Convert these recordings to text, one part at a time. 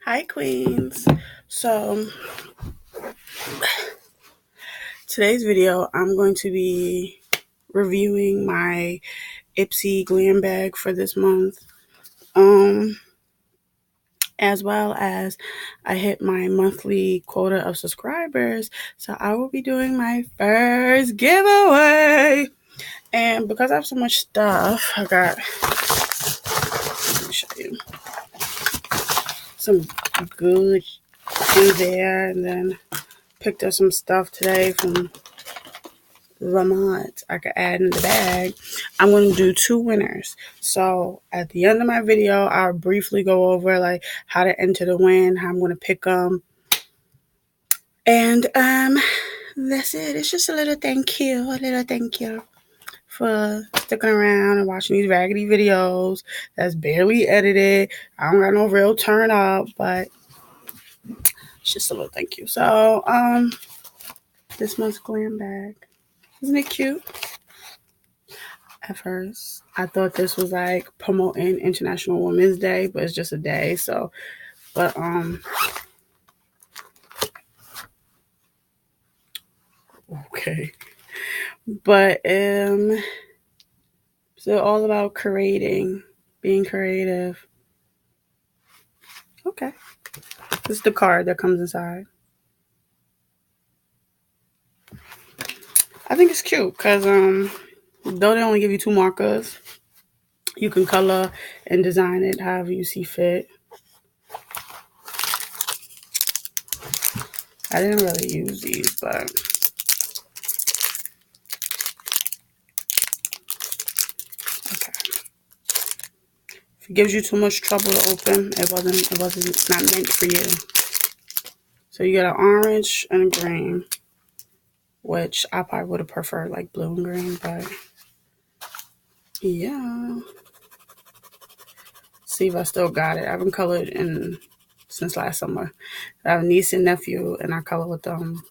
Hi, Queens. So, today's video, I'm going to be reviewing my Ipsy Glam bag for this month, um, as well as I hit my monthly quota of subscribers. So, I will be doing my first giveaway. And because I have so much stuff, let me show you some good in there, and then picked up some stuff today from Vermont I could add in the bag. I'm going to do two winners. So at the end of my video, I'll briefly go over like how to enter the win, how I'm going to pick them. And that's it. It's just a little thank you for sticking around and watching these raggedy videos that's barely edited. I don't got no real turn up, but it's just a little thank you. So this month's glam bag. Isn't it cute? At first, I thought this was like promoting International Women's Day, but it's just a day. So, but okay. But so all about creating, being creative. Okay, this is the card that comes inside. I think it's cute because though they only give you two markers, you can color and design it however you see fit. I didn't really use these, but okay. If it gives you too much trouble to open, it wasn't not meant for you. So you got an orange and a green, which I probably would have preferred like blue and green, but yeah. See if I still got it. I haven't colored in since last summer. I have a niece and nephew, and I color with them.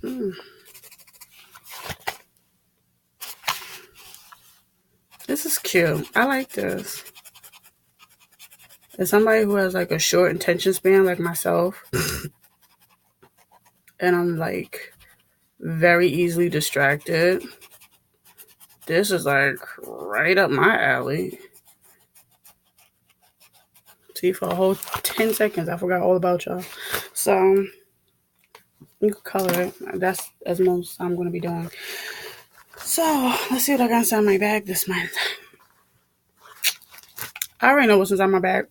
Mm. This is cute. I like this. As somebody who has like a short attention span like myself, and I'm like very easily distracted, this is like right up my alley. See, for a whole 10 seconds, I forgot all about y'all. So, you can color it. That's as most I'm going to be doing. So, let's see what I got inside my bag this month. I already know what's inside my bag.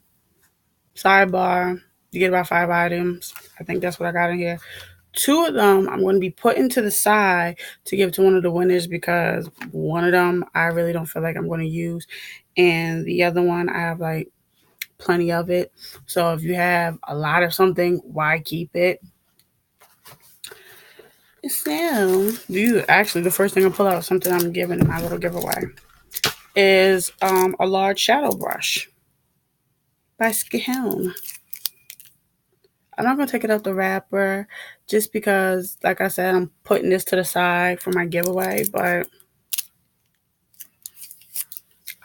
Sidebar, you get about 5 items. I think that's what I got in here. 2 of them I'm going to be putting to the side to give to one of the winners because one of them I really don't feel like I'm going to use. And the other one, I have like plenty of it. So if you have a lot of something, why keep it? So, the first thing I pull out, something I'm giving in my little giveaway, is a large shadow brush by Skin. I'm not going to take it out the wrapper just because, like I said, I'm putting this to the side for my giveaway, but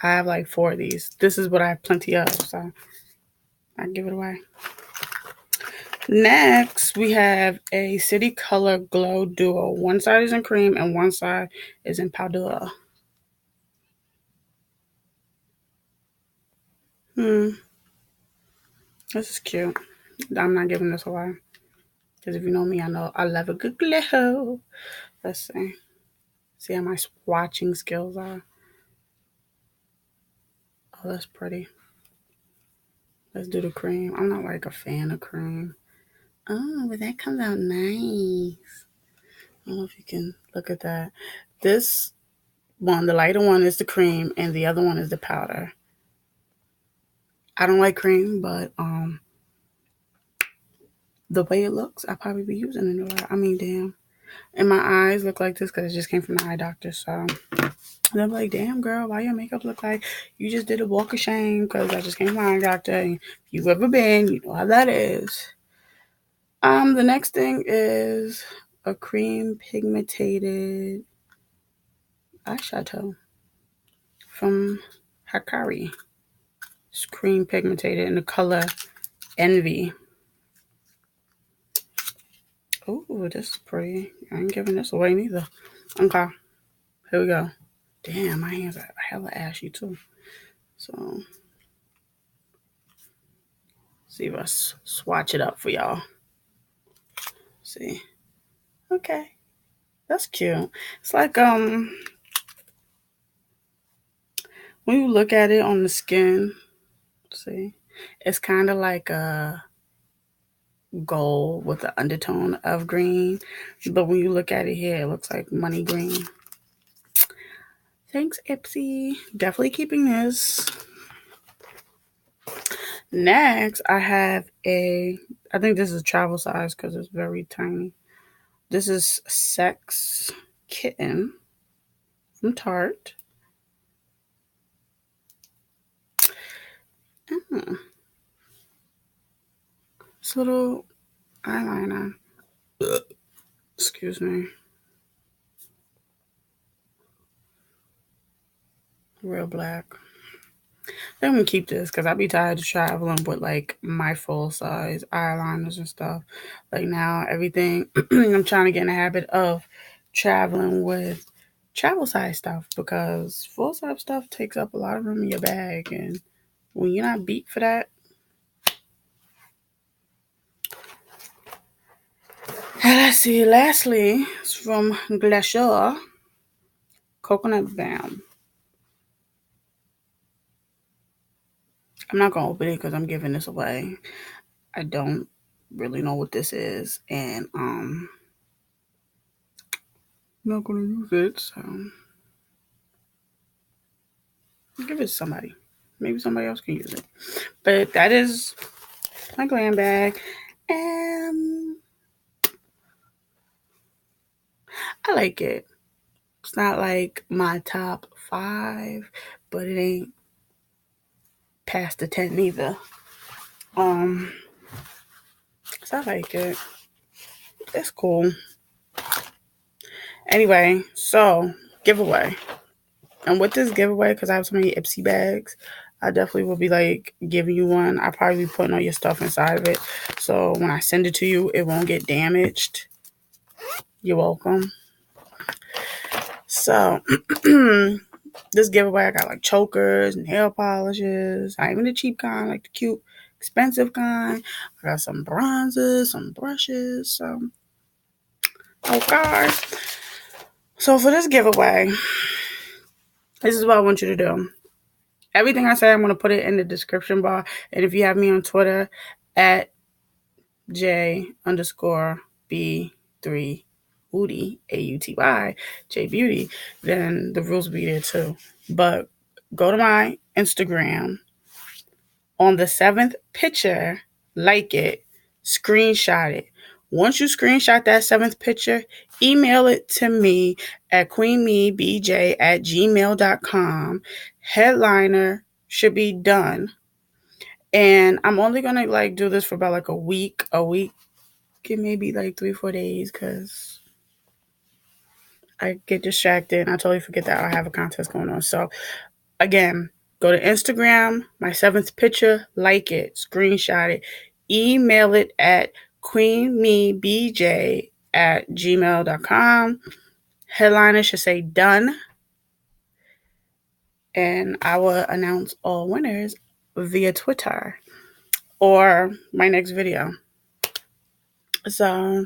I have like 4 of these. This is what I have plenty of, so I give it away. Next, we have a City Color Glow Duo. One side is in cream and one side is in powder. This is cute. I'm not giving this away. Because if you know me, I know I love a good glow. Let's see. See how my swatching skills are. Oh, that's pretty. Let's do the cream. I'm not like a fan of cream. Oh, but that comes out nice. I don't know if you can look at that. This one, the lighter one is the cream and the other one is the powder. I don't like cream, but the way it looks, I'll probably be using it a lot. I mean, damn. And my eyes look like this because it just came from the eye doctor, so... And I'm like, damn, girl, why your makeup look like you just did a walk of shame? Because I just came from my eye doctor. And if you've ever been, you know how that is. The next thing is a cream pigmented eyeshadow. from Hikari. It's cream pigmented in the color Envy. Oh, this is pretty. I ain't giving this away neither. Okay, here we go. Damn, my hands are hella ashy too. So, see if I swatch it up for y'all. See, okay, that's cute. It's like when you look at it on the skin, see, it's kind of like a gold with an undertone of green, but when you look at it here, it looks like money green. Thanks, Ipsy. Definitely keeping this. Next, I have I think this is travel size because it's very tiny. This is Sex Kitten from Tarte. This little eyeliner. Excuse me. Real black. I'm gonna keep this because I be tired of traveling with like my full size eyeliners and stuff. Like now, everything I'm trying to get in the habit of traveling with travel size stuff because full size stuff takes up a lot of room in your bag, and when you're not beat for that. And let's see. Lastly, it's from Glacier Coconut Balm. I'm not gonna open it because I'm giving this away. I don't really know what this is, and I'm not gonna use it. So give it to somebody. Maybe somebody else can use it. But that is my glam bag, and I like it. It's not like my top 5, but it ain't past the 10 either. So I like it. It's cool. Anyway, so giveaway. And with this giveaway, because I have so many Ipsy bags, I definitely will be like giving you one. I'll probably be putting all your stuff inside of it. So when I send it to you, it won't get damaged. You're welcome. So this giveaway, I got like chokers, nail polishes, not even the cheap kind, like the cute, expensive kind. I got some bronzers, some brushes, some okay. So for this giveaway, this is what I want you to do. Everything I say, I'm going to put it in the description bar. And if you have me on Twitter at J_B3 Booty, AUTY, J Beauty, then the rules will be there too. But go to my Instagram. On the 7th picture, like it, screenshot it. Once you screenshot that 7th picture, email it to me at queenmebj@gmail.com. Headliner should be done. And I'm only going to like do this for about like a week, and maybe like 3-4 days because I get distracted and I totally forget that I have a contest going on. So again, go to Instagram, my 7th picture, like it, screenshot it, email it at queenmebj@gmail.com. Headliner should say done. And I will announce all winners via Twitter or my next video. So,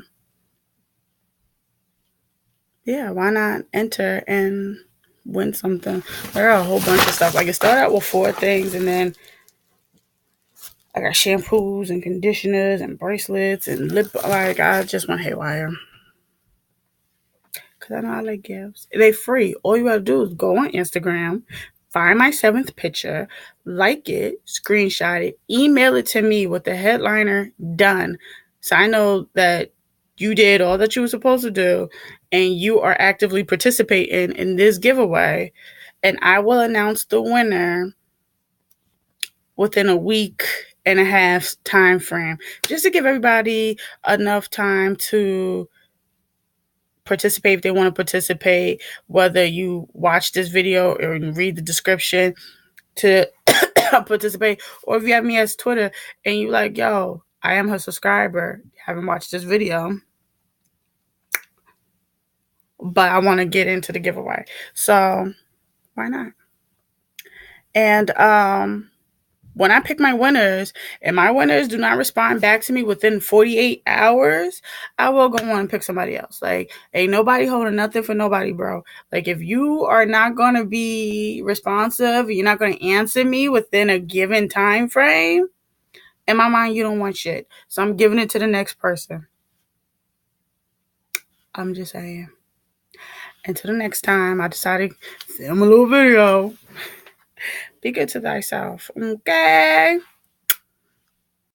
yeah, why not enter and win something? There are a whole bunch of stuff. Like, it started out with 4 things, and then I got shampoos and conditioners and bracelets and lip. Like, I just went haywire. Because I know I like gifts. They free. All you gotta do is go on Instagram, find my 7th picture, like it, screenshot it, email it to me with the headliner done. So I know that you did all that you were supposed to do and you are actively participating in this giveaway. And I will announce the winner within a week and a half time frame, just to give everybody enough time to participate if they want to participate, whether you watch this video or read the description to participate, or if you have me as Twitter and you like, yo, I am her subscriber, haven't watched this video, but I want to get into the giveaway. So why not? And when I pick my winners and my winners do not respond back to me within 48 hours, I will go on and pick somebody else. Like, ain't nobody holding nothing for nobody, bro. Like, if you are not going to be responsive, you're not going to answer me within a given time frame, in my mind, you don't want shit. So I'm giving it to the next person. I'm just saying. Until the next time, I decided to film a little video. Be good to thyself. Okay?